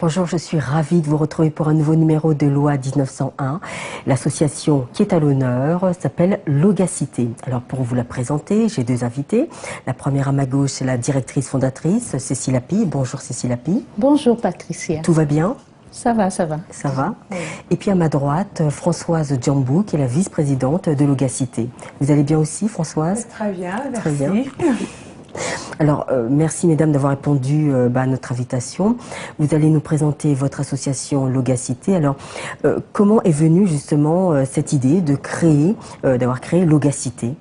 Bonjour, je suis ravie de vous retrouver pour un nouveau numéro de Loi 1901. L'association qui est à l'honneur s'appelle Logacité. Alors pour vous la présenter, j'ai deux invités. La première à ma gauche, c'est la directrice fondatrice, Cécile Appy. Bonjour Cécile Appy. Bonjour Patricia. Tout va bien? Ça va, ça va. Ça va. Oui. Et puis à ma droite, Françoise Djambou, qui est la vice-présidente de Logacité. Vous allez bien aussi, Françoise? Très bien, merci. Très bien. Alors, merci mesdames d'avoir répondu à notre invitation. Vous allez nous présenter votre association Logacité. Alors, comment est venue justement cette idée de créer, d'avoir créé Logacité?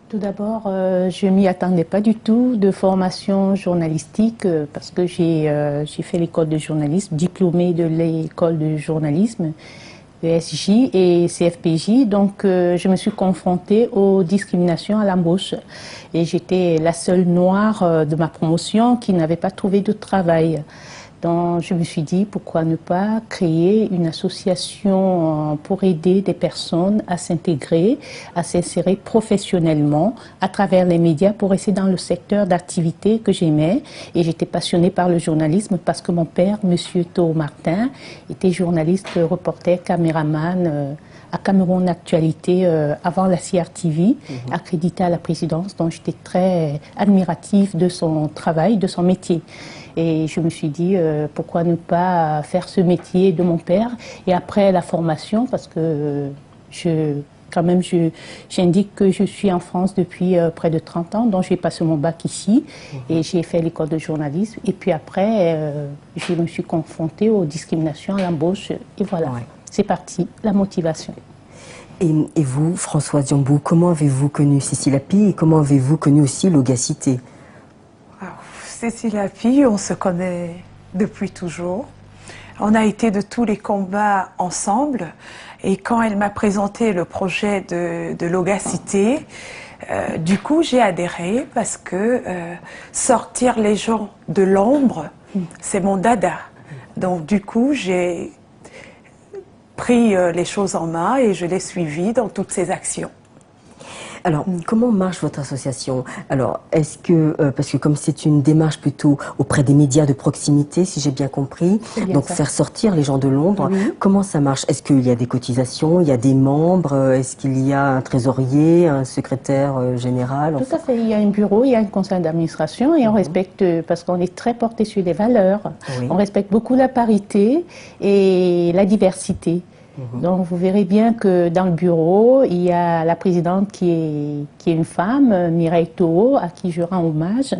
Tout d'abord, je ne m'y attendais pas du tout de formation journalistique parce que j'ai fait l'école de journalisme, diplômée de l'école de journalisme, ESJ et CFPJ. Donc, je me suis confrontée aux discriminations à l'embauche. Et j'étais la seule noire de ma promotion qui n'avait pas trouvé de travail. Donc, je me suis dit, pourquoi ne pas créer une association pour aider des personnes à s'intégrer, à s'insérer professionnellement à travers les médias pour rester dans le secteur d'activité que j'aimais. Et j'étais passionnée par le journalisme parce que mon père, Monsieur Tho Martin, était journaliste, reporter, caméraman à Cameroun Actualité avant la CRTV, accrédité à la présidence. Donc, j'étais très admirative de son travail, de son métier. Et je me suis dit, pourquoi ne pas faire ce métier de mon père? Et après la formation, parce que j'indique que je suis en France depuis près de 30 ans, donc j'ai passé mon bac ici et j'ai fait l'école de journalisme. Et puis après, je me suis confrontée aux discriminations à l'embauche. Et voilà, c'est parti, la motivation. Et vous, Françoise Djambou, comment avez-vous connu Cécile Appy et comment avez-vous connu aussi Logacité? Cécile Appy, on se connaît depuis toujours. On a été de tous les combats ensemble. Et quand elle m'a présenté le projet de Logacité, du coup j'ai adhéré parce que sortir les gens de l'ombre, c'est mon dada. Donc du coup j'ai pris les choses en main et je l'ai suivie dans toutes ses actions. Alors, comment marche votre association? Alors, est-ce que, parce que comme c'est une démarche plutôt auprès des médias de proximité, si j'ai bien compris, donc faire sortir les gens de l'ombre, comment ça marche? Est-ce qu'il y a des cotisations, il y a des membres, est-ce qu'il y a un trésorier, un secrétaire général? Tout à fait, il y a un bureau, il y a un conseil d'administration et on respecte, parce qu'on est très porté sur les valeurs, on respecte beaucoup la parité et la diversité. Donc vous verrez bien que dans le bureau, il y a la présidente qui est une femme, Mireille Tho, à qui je rends hommage,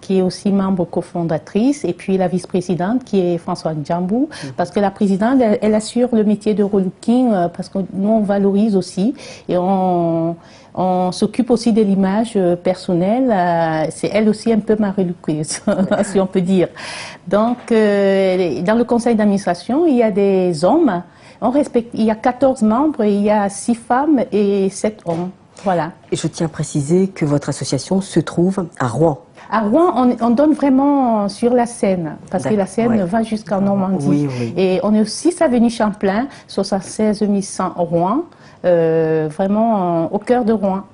qui est aussi membre cofondatrice, et puis la vice-présidente qui est Françoise Djambou, parce que la présidente, elle assure le métier de relooking, parce que nous on valorise aussi, et on s'occupe aussi de l'image personnelle, c'est elle aussi un peu ma relookeuse, si on peut dire. Donc dans le conseil d'administration, il y a des hommes. On respecte, il y a 14 membres, et il y a 6 femmes et 7 hommes. Voilà. Et je tiens à préciser que votre association se trouve à Rouen. À Rouen, on donne vraiment sur la Seine, parce que la Seine va jusqu'en Normandie. Et on est au 6 avenue Champlain, 76 100 Rouen, vraiment au cœur de Rouen.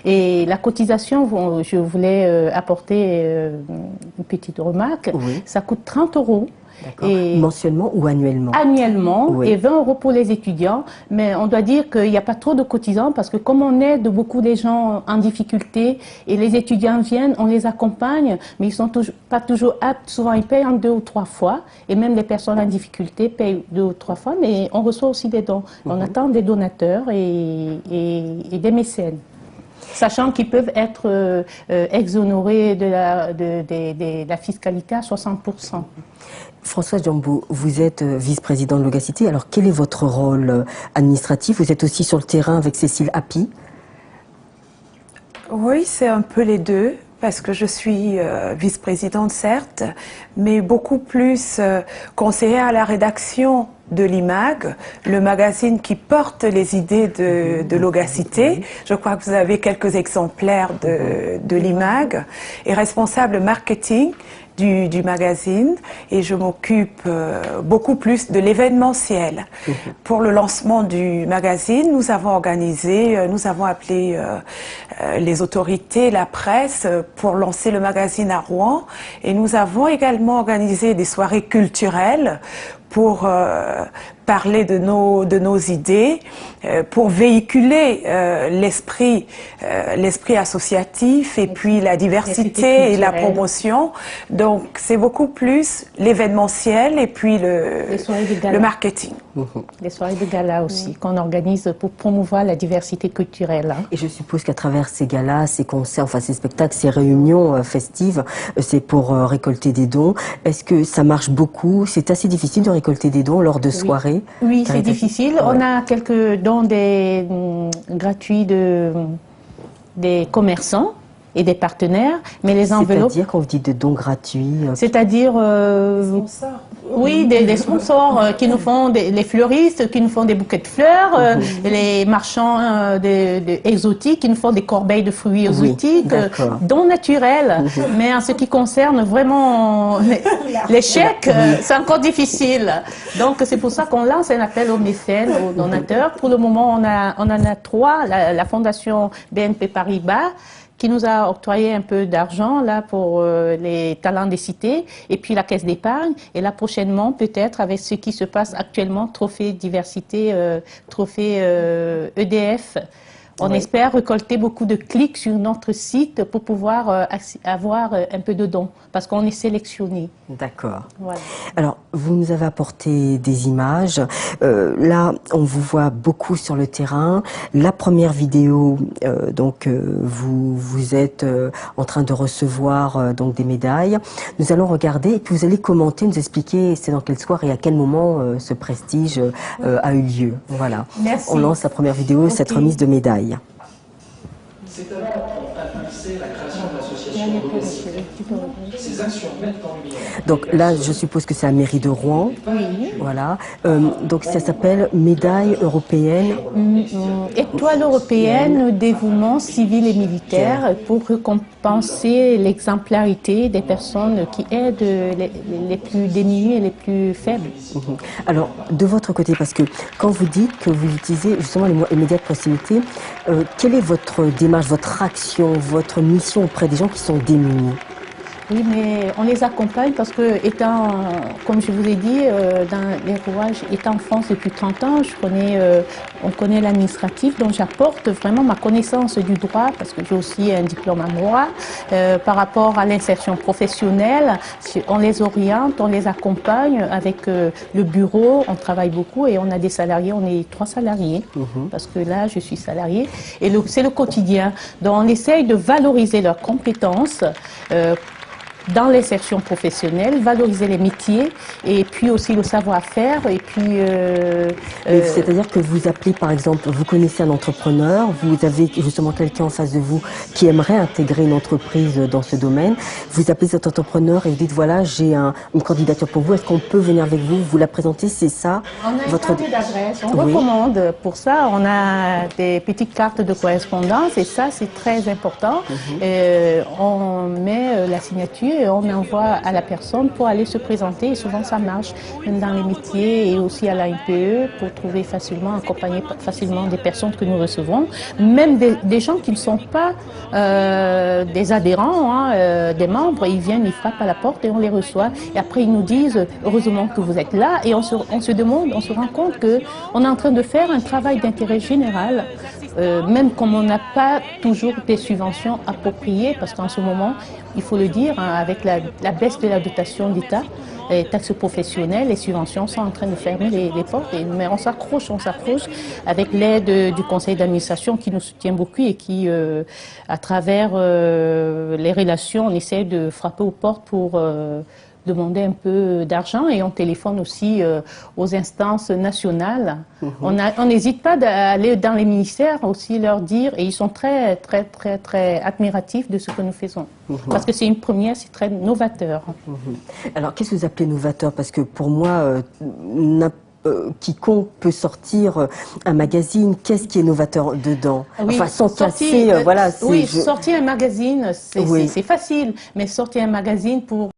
Et la cotisation, je voulais apporter une petite remarque, ça coûte 30 €. Et mensuellement ou annuellement? Annuellement, et 20 € pour les étudiants. Mais on doit dire qu'il n'y a pas trop de cotisants parce que comme on aide beaucoup des gens en difficulté et les étudiants viennent, on les accompagne, mais ils ne sont pas toujours aptes. Souvent, ils payent en 2 ou 3 fois. Et même les personnes en difficulté payent 2 ou 3 fois. Mais on reçoit aussi des dons. On attend des donateurs et des mécènes. Sachant qu'ils peuvent être exonérés de la fiscalité à 60%. Françoise Djambou, vous êtes vice-présidente de Logacité. Alors, quel est votre rôle administratif? Vous êtes aussi sur le terrain avec Cécile Appy? Oui, c'est un peu les deux, parce que je suis vice-présidente, certes, mais beaucoup plus conseillère à la rédaction de l'IMAG, le magazine qui porte les idées de Logacité. Je crois que vous avez quelques exemplaires de l'IMAG, et responsable marketing du magazine et je m'occupe beaucoup plus de l'événementiel. Pour le lancement du magazine, nous avons appelé les autorités, la presse pour lancer le magazine à Rouen et nous avons également organisé des soirées culturelles pour parler de nos idées, pour véhiculer l'esprit associatif et puis la diversité et la promotion. Donc c'est beaucoup plus l'événementiel et puis le marketing. Les soirées de gala aussi qu'on organise pour promouvoir la diversité culturelle. Et je suppose qu'à travers ces galas, ces concerts, enfin ces spectacles, ces réunions festives, c'est pour récolter des dons. Est-ce que ça marche beaucoup? C'est assez difficile de récolter des dons lors de soirées? Oui, c'est difficile. Ouais. On a quelques dons gratuits des commerçants et des partenaires, mais les enveloppes... C'est-à-dire quand vous dites de dons gratuits... C'est-à-dire... oui, des sponsors qui nous font, les fleuristes qui nous font des bouquets de fleurs, les marchands exotiques qui nous font des corbeilles de fruits exotiques, dons naturels. Mais en ce qui concerne vraiment les chèques, c'est encore difficile. Donc c'est pour ça qu'on lance un appel aux mécènes, aux donateurs. Pour le moment, on en a 3. La fondation BNP Paribas, qui nous a octroyé un peu d'argent là pour les talents des cités, et puis la caisse d'épargne, et là prochainement peut-être avec ce qui se passe actuellement, trophée diversité, trophée EDF. On espère récolter beaucoup de clics sur notre site pour pouvoir avoir un peu de dons, parce qu'on est sélectionné. D'accord. Voilà. Alors, vous nous avez apporté des images. Là, on vous voit beaucoup sur le terrain. La première vidéo, vous êtes en train de recevoir donc des médailles. Nous allons regarder et puis vous allez commenter, nous expliquer c'est dans quelle soirée et à quel moment ce prestige a eu lieu. Voilà. Merci. On lance la première vidéo, cette remise de médailles. C'est alors qu'on impulsé la création de l'association Domicile. Ces actions mettent en lumière. Donc là, je suppose que c'est la mairie de Rouen. Oui. Voilà. Donc ça s'appelle Médaille européenne. Étoile européenne, dévouement civil et militaire pour récompenser l'exemplarité des personnes qui aident les plus démunis et les plus faibles. Alors, de votre côté, parce que quand vous dites que vous utilisez justement les médias de proximité, quelle est votre démarche, votre action, votre mission auprès des gens qui sont démunis? Oui, mais on les accompagne parce que, comme je vous ai dit, dans les rouages, étant en France depuis 30 ans, on connaît l'administratif, donc j'apporte vraiment ma connaissance du droit, parce que j'ai aussi un diplôme en droit, par rapport à l'insertion professionnelle. On les oriente, on les accompagne avec le bureau, on travaille beaucoup et on a des salariés, on est 3 salariés, parce que là, je suis salariée, et c'est le quotidien. Donc on essaye de valoriser leurs compétences, dans l'insertion professionnelle, valoriser les métiers et puis aussi le savoir-faire et puis... C'est-à-dire que vous appelez par exemple, vous connaissez un entrepreneur, vous avez justement quelqu'un en face de vous qui aimerait intégrer une entreprise dans ce domaine, vous appelez cet entrepreneur et vous dites voilà, j'ai une candidature pour vous, est-ce qu'on peut venir avec vous, vous la présenter, c'est ça? On a une carte d'adresse, on recommande pour ça, on a des petites cartes de correspondance et ça c'est très important. On met la signature et on envoie à la personne pour aller se présenter et souvent ça marche, même dans les métiers et aussi à la NPE pour trouver facilement, accompagner facilement des personnes que nous recevons, même des gens qui ne sont pas des adhérents, des membres, ils viennent, ils frappent à la porte et on les reçoit et après ils nous disent heureusement que vous êtes là et on se demande, on se rend compte qu'on est en train de faire un travail d'intérêt général, même comme on n'a pas toujours des subventions appropriées parce qu'en ce moment, il faut le dire, avec la baisse de la dotation d'État, les taxes professionnelles, les subventions sont en train de fermer les portes. Mais on s'accroche avec l'aide du conseil d'administration qui nous soutient beaucoup et qui, à travers les relations, on essaie de frapper aux portes pour demander un peu d'argent et on téléphone aussi aux instances nationales. On n'hésite pas d'aller dans les ministères aussi leur dire, et ils sont très admiratifs de ce que nous faisons. Parce que c'est une première, c'est très novateur. Alors qu'est-ce que vous appelez novateur? Parce que pour moi, quiconque peut sortir un magazine, qu'est-ce qui est novateur dedans? Oui, enfin, sans casser, voilà. Oui, sortir un magazine, c'est facile, mais sortir un magazine pour